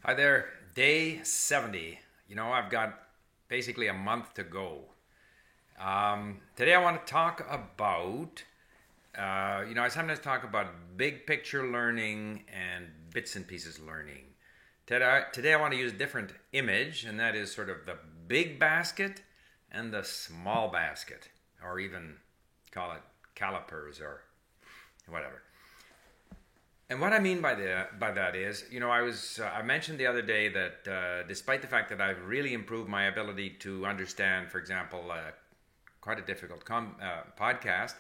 Hi there, day 70. I've got basically a month to go. Today I want to talk about, I sometimes talk about big picture learning and bits and pieces learning. Today I want to use a different image, and that is sort of the big basket and the small basket, or even call it calipers or whatever. And what I mean by that is, I mentioned the other day that despite the fact that I've really improved my ability to understand, for example, quite a difficult podcast,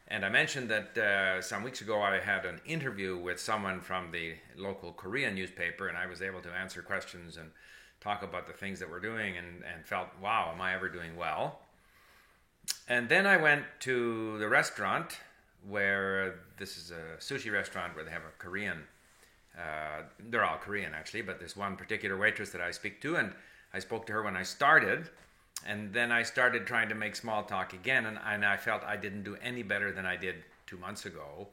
and I mentioned that some weeks ago I had an interview with someone from the local Korean newspaper, and I was able to answer questions and talk about the things that we're doing, and felt, wow, am I ever doing well? And then I went to the restaurant where this is a sushi restaurant where they have a Korean. They're all Korean actually, but there's one particular waitress that I speak to, and I spoke to her when I started, and then I started trying to make small talk again, and I felt I didn't do any better than I did 2 months ago.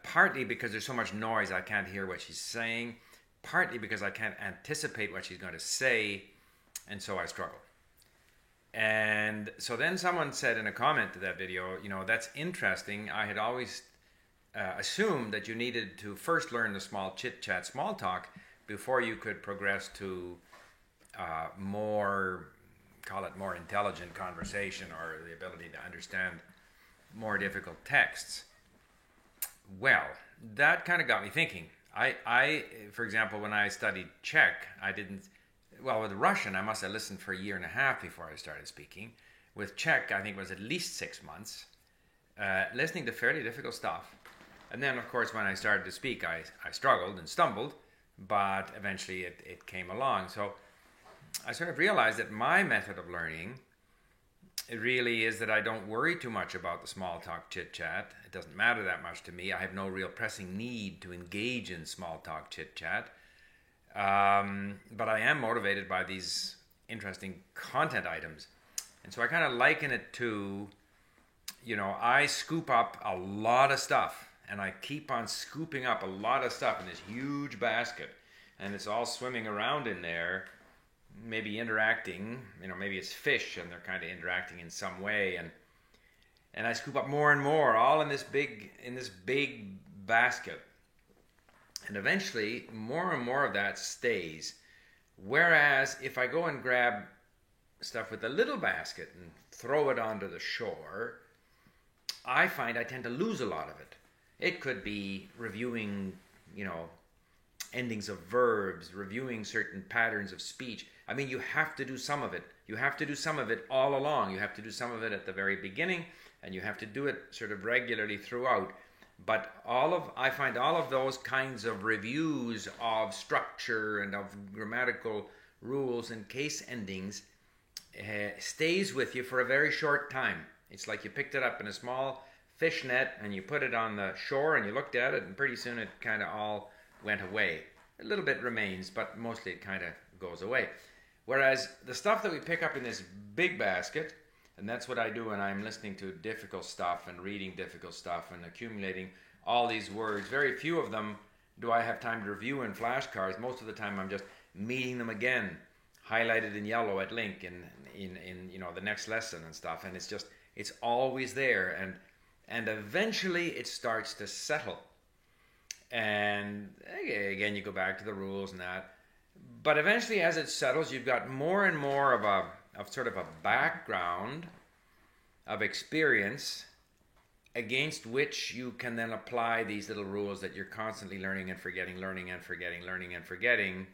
Partly because there's so much noise I can't hear what she's saying, partly because I can't anticipate what she's going to say, and so I struggle. And so then someone said in a comment to that video, that's interesting. I had always assumed that you needed to first learn the small chit chat, small talk, before you could progress to more, call it more intelligent conversation or the ability to understand more difficult texts. Well, that kind of got me thinking. For example, when I studied Czech, I didn't. Well, with Russian, I must have listened for a year and a half before I started speaking. With Czech, I think it was at least 6 months, listening to fairly difficult stuff. And then, of course, when I started to speak, I struggled and stumbled, but eventually it came along. So I sort of realized that my method of learning, it really is that I don't worry too much about the small talk chit chat. It doesn't matter that much to me. I have no real pressing need to engage in small talk chit chat. But I am motivated by these interesting content items. And so I kind of liken it to, I scoop up a lot of stuff, and I keep on scooping up a lot of stuff in this huge basket. And it's all swimming around in there, maybe interacting, maybe it's fish and they're kind of interacting in some way. And I scoop up more and more, all in this big basket. And eventually, more and more of that stays. Whereas if I go and grab stuff with a little basket and throw it onto the shore, I find I tend to lose a lot of it. It could be reviewing, endings of verbs, reviewing certain patterns of speech. I mean, you have to do some of it. You have to do some of it all along. You have to do some of it at the very beginning, and you have to do it sort of regularly throughout. But I find all of those kinds of reviews of structure and of grammatical rules and case endings stays with you for a very short time. It's like you picked it up in a small fish net and you put it on the shore and you looked at it, and pretty soon it kind of all went away. A little bit remains, but mostly it kind of goes away. Whereas the stuff that we pick up in this big basket, and that's what I do when I'm listening to difficult stuff and reading difficult stuff and accumulating all these words. Very few of them do I have time to review in flashcards. Most of the time I'm just meeting them again, highlighted in yellow at link in the next lesson and stuff. And it's always there. And eventually it starts to settle. And again, you go back to the rules and that. But eventually, as it settles, you've got more and more of sort of a background of experience against which you can then apply these little rules that you're constantly learning and forgetting, learning and forgetting, learning and forgetting.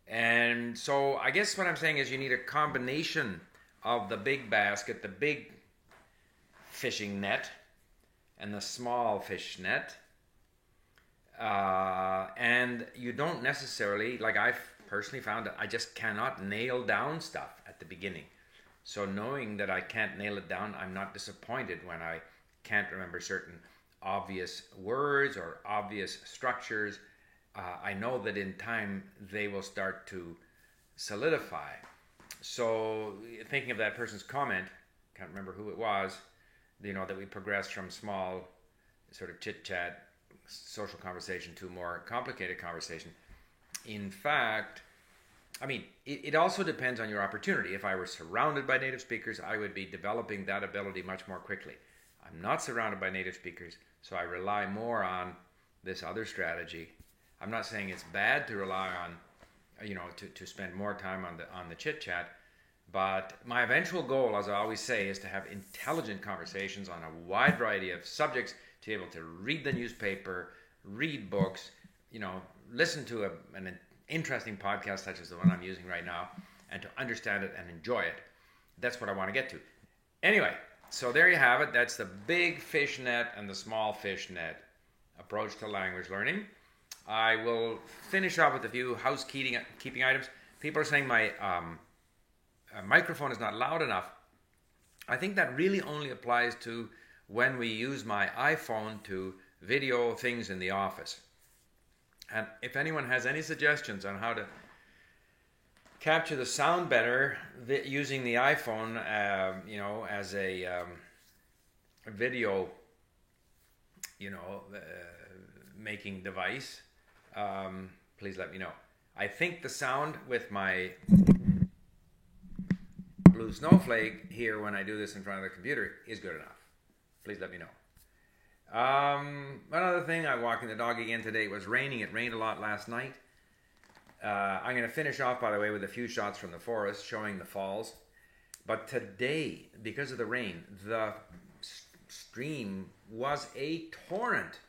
And so I guess what I'm saying is you need a combination of the big basket, the big fishing net, and the small fish net. And you don't necessarily, like I've personally found that I just cannot nail down stuff at the beginning. So knowing that I can't nail it down, I'm not disappointed when I can't remember certain obvious words or obvious structures. I know that in time they will start to solidify. So thinking of that person's comment, can't remember who it was, that we progressed from small sort of chit chat social conversation to more complicated conversation. in fact, I mean, it also depends on your opportunity. If I were surrounded by native speakers, I would be developing that ability much more quickly. I'm not surrounded by native speakers, so I rely more on this other strategy. I'm not saying it's bad to rely on, to spend more time on the chit chat, but my eventual goal, as I always say, is to have intelligent conversations on a wide variety of subjects, to be able to read the newspaper, read books, listen to an interesting podcast such as the one I'm using right now, and to understand it and enjoy it. That's what I want to get to. Anyway, so there you have it. That's the big fish net and the small fish net approach to language learning. I will finish off with a few housekeeping items. People are saying my microphone is not loud enough. I think that really only applies to when we use my iPhone to video things in the office. And if anyone has any suggestions on how to capture the sound better using the iPhone, as a video, making device, please let me know. I think the sound with my Blue Snowflake here when I do this in front of the computer is good enough. Please let me know. Another thing, I'm walking the dog again today. It was raining. It rained a lot last night. I'm going to finish off, by the way, with a few shots from the forest showing the falls. But today, because of the rain, the stream was a torrent.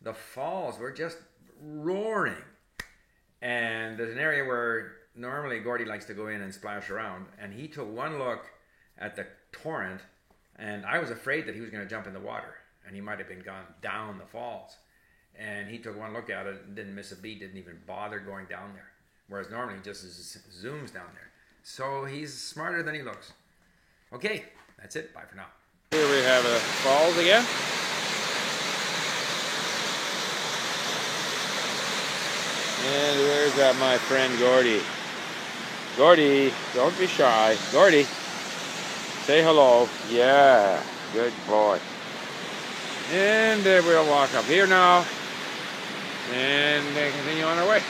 The falls were just roaring. And there's an area where normally Gordy likes to go in and splash around. And he took one look at the torrent, and I was afraid that he was going to jump in the water. And he might have been gone down the falls. And he took one look at it and didn't miss a beat, didn't even bother going down there. Whereas normally he just zooms down there. So he's smarter than he looks. Okay, that's it. Bye for now. Here we have the falls again. And there's my friend Gordy. Gordy, don't be shy. Gordy, say hello. Yeah, good boy. And we'll walk up here now and continue on our way.